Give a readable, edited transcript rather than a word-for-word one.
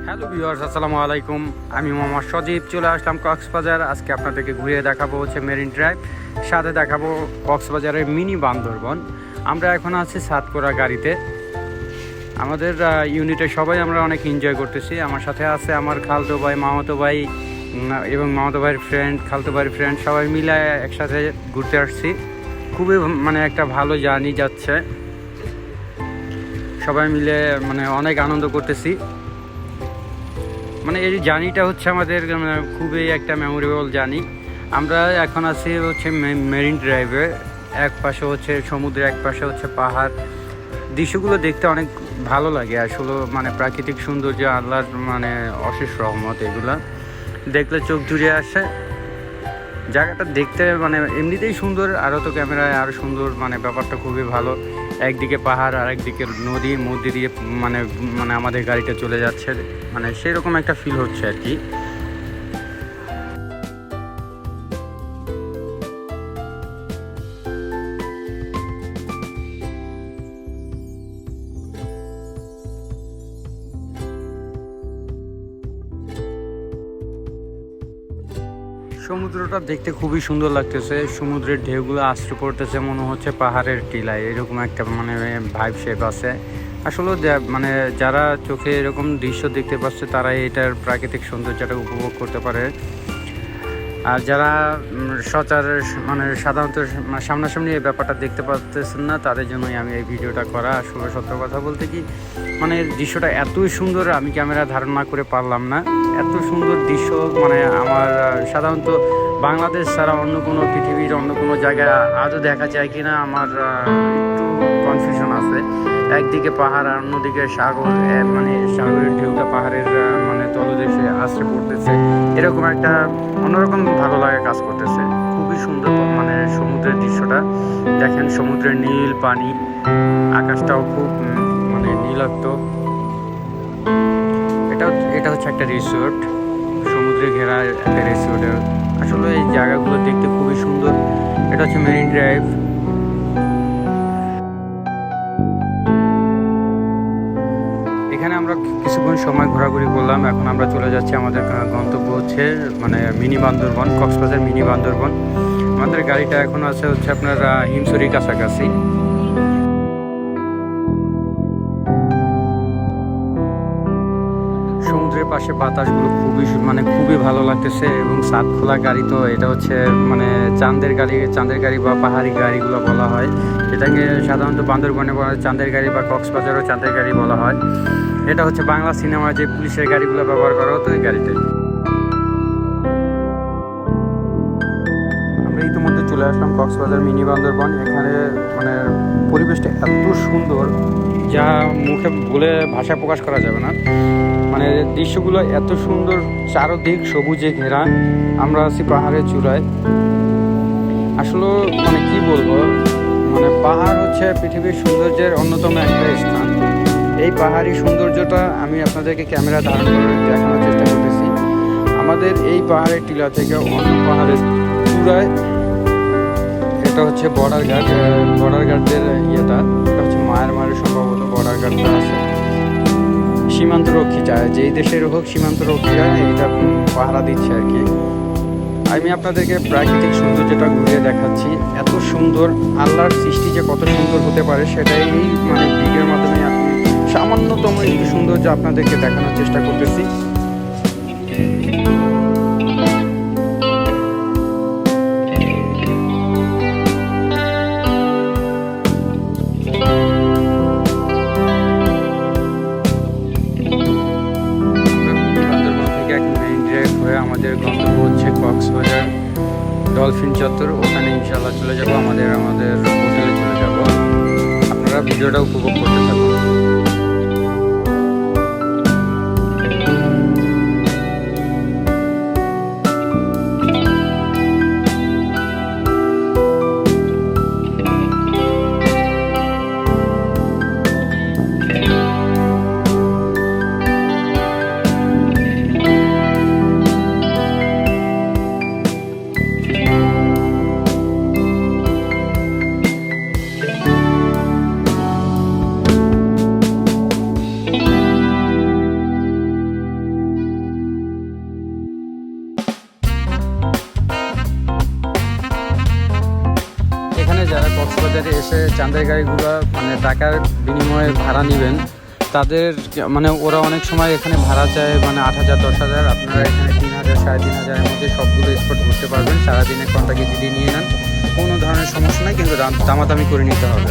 Hello viewers, আসসালামু আলাইকুম। আমি মোহাম্মদ সজীব চলে আসলাম কক্সবাজার। আজকে আপনাদেরকে ঘুরিয়ে দেখাবো হচ্ছে মেরিন ড্রাইভ, সাথে দেখাবো কক্সবাজারের মিনি বান্দরবন। আমরা এখন আছি সাতকোরা গাড়িতে। আমাদের ইউনিটের সবাই আমরা অনেক এনজয় করতেছি। আমার সাথে আছে আমার খালতো ভাই, মামাতো ভাই এবং মামাতো ভাইয়ের ফ্রেন্ড, খালতো ভাইয়ের ফ্রেন্ড, সবাই মিলে একসাথে ঘুরতে আসছি। খুবই মানে ভালো জার্নি যাচ্ছে, সবাই মিলে অনেক আনন্দ করতেছি। এই জার্নিটা হচ্ছে আমাদের খুবই একটা মেমোরেবল জার্নি। আমরা এখন আছি হচ্ছে মেরিন ড্রাইভে। এক পাশে হচ্ছে সমুদ্র, এক পাশে হচ্ছে পাহাড়। দৃশ্যগুলো দেখতে অনেক ভালো লাগে আসলে, প্রাকৃতিক সৌন্দর্য, আল্লাহর অশেষ রহমত, এগুলা দেখলে চোখ জুড়িয়ে আসে। জায়গাটা দেখতে এমনিতেই সুন্দর, আরও তো ক্যামেরায় আরও সুন্দর। ব্যাপারটা খুবই ভালো। একদিকে পাহাড় আর একদিকে নদী, মধ্যে দিয়ে আমাদের গাড়িটা চলে যাচ্ছে, সেরকম একটা ফিল হচ্ছে আর কি। সমুদ্রটা দেখতে খুবই সুন্দর লাগতেছে। সমুদ্রের ঢেউগুলো আশ্রে পড়তেছে, মনে হচ্ছে পাহাড়ের টিলায়, এরকম একটা ভাইব শেপ আছে। আসলে যারা চোখে এরকম দৃশ্য দেখতে পাচ্ছে তারাই এটার প্রাকৃতিক সৌন্দর্যটা উপভোগ করতে পারে। আর যারা সাধারণত সামনাসামনি এই ব্যাপারটা দেখতে পাচ্ছেন না, তাদের জন্যই আমি এই ভিডিওটা করা। আসলে সত্য কথা বলতে কি, দৃশ্যটা এতই সুন্দর, আমি ক্যামেরা ধারণ না করে পারলাম না। এত সুন্দর দৃশ্য আমার সাধারণত বাংলাদেশ ছাড়া অন্য কোনো পৃথিবীর অন্য কোনো জায়গায় আজও দেখা যায় কিনা আমার একটু কনফিউশন আছে। একদিকে পাহাড় আর অন্যদিকে সাগর, সাগরের ঢেউটা পাহাড়ের তলদেশে আশ্রে পড়তেছে, এরকম একটা অন্যরকম ভালো লাগে কাজ করতেছে। খুবই সুন্দর সমুদ্রের দৃশ্যটা দেখেন, সমুদ্রের নীল পানি, আকাশটাও খুব নীলাক্ত। এটা হচ্ছে একটা রিসোর্ট, সমুদ্রে ঘেরা একটা রিসোর্টের। আসলে এই জায়গাগুলো দেখতে খুবই সুন্দর। এটা হচ্ছে মেরিন ড্রাইভ। এখানে আমরা কিছুক্ষণ সময় ঘোরাঘুরি করলাম। এখন আমরা চলে যাচ্ছি, আমাদের গন্তব্য হচ্ছে মিনি বান্দরবন, কক্সবাজার মিনি বান্দরবন। আমাদের গাড়িটা এখন আছে হচ্ছে আপনার হিমছড়ির কাছাকাছি। সমুদ্রের পাশে বাতাসগুলো খুবই ভালো লাগতেছে। এবং সাত খোলা গাড়ি, তো এটা হচ্ছে চাঁদের গাড়ি বা পাহাড়ি গাড়িগুলো বলা হয়। এটাকে সাধারণত বান্দরবনে বলা হয় চাঁদের গাড়ি, বা কক্সবাজারও চাঁদের গাড়ি বলা হয়। এটা হচ্ছে বাংলা সিনেমায় যে পুলিশের গাড়িগুলো ব্যবহার করা হতো, এই গাড়িটাই। আমরা ইতিমধ্যে চলে আসলাম কক্সবাজার মিনি বান্দরবন। এখানে পরিবেশটা এত সুন্দর যা মুখে বলে ভাষায় প্রকাশ করা যাবে না। দৃশ্যগুলো এত সুন্দর, চারদিক সবুজে ঘেরা। আমরা আছি পাহাড়ের চূড়ায়। আসলে কি বলবো, পাহাড় হচ্ছে পৃথিবীর সৌন্দর্যের অন্যতম একটা স্থান। এই পাহাড়ি সৌন্দর্যটা আমি আপনাদেরকে ক্যামেরা ধারণ করে দেখানোর চেষ্টা করতেছি। আমাদের এই পাহাড়ের টিলা থেকে অন্য পাহাড়ের চূড়ায়, এটা হচ্ছে বর্ডার গার্ডের এটা হচ্ছে মায়ের সম্ভবত বর্ডার গার্ডটা আছে। সীমান্তরক্ষী চায়, যেই দেশের হোক সীমান্তরক্ষীরা এটা পাহারা দিচ্ছে আর কি। আমি আপনাদেরকে প্রাকৃতিক সৌন্দর্যটা ঘুরিয়ে দেখাচ্ছি। এত সুন্দর, আল্লাহর সৃষ্টি যে কত সুন্দর হতে পারে সেটাই ভিডিওর মাধ্যমে আমি সামান্যতম একটু সৌন্দর্য আপনাদেরকে দেখানোর চেষ্টা করতেছি। আমাদের গন্তব্য হচ্ছে কক্সবাজার ডলফিন চত্বর। ওখানে ইনশাল্লাহ চলে যাব, আমাদের হোটেলে চলে যাব। আপনারা ভিডিওটা উপভোগ করতে থাকুন। কক্সবাজারে এসে চাঁদের গাড়িগুলো মানে টাকার বিনিময়ে ভাড়া নেবেন, তাদের মানে ওরা অনেক সময় এখানে ভাড়া চায় মানে 8,000 10,000। আপনারা এখানে 3,000 3,500-এর মধ্যে সবগুলো স্পট ঘুরতে পারবেন। সারাদিনে কন্টাক্টে যদি নিয়ে নেন কোনো ধরনের সমস্যা নাই, কিন্তু দামাদামি করে নিতে হবে।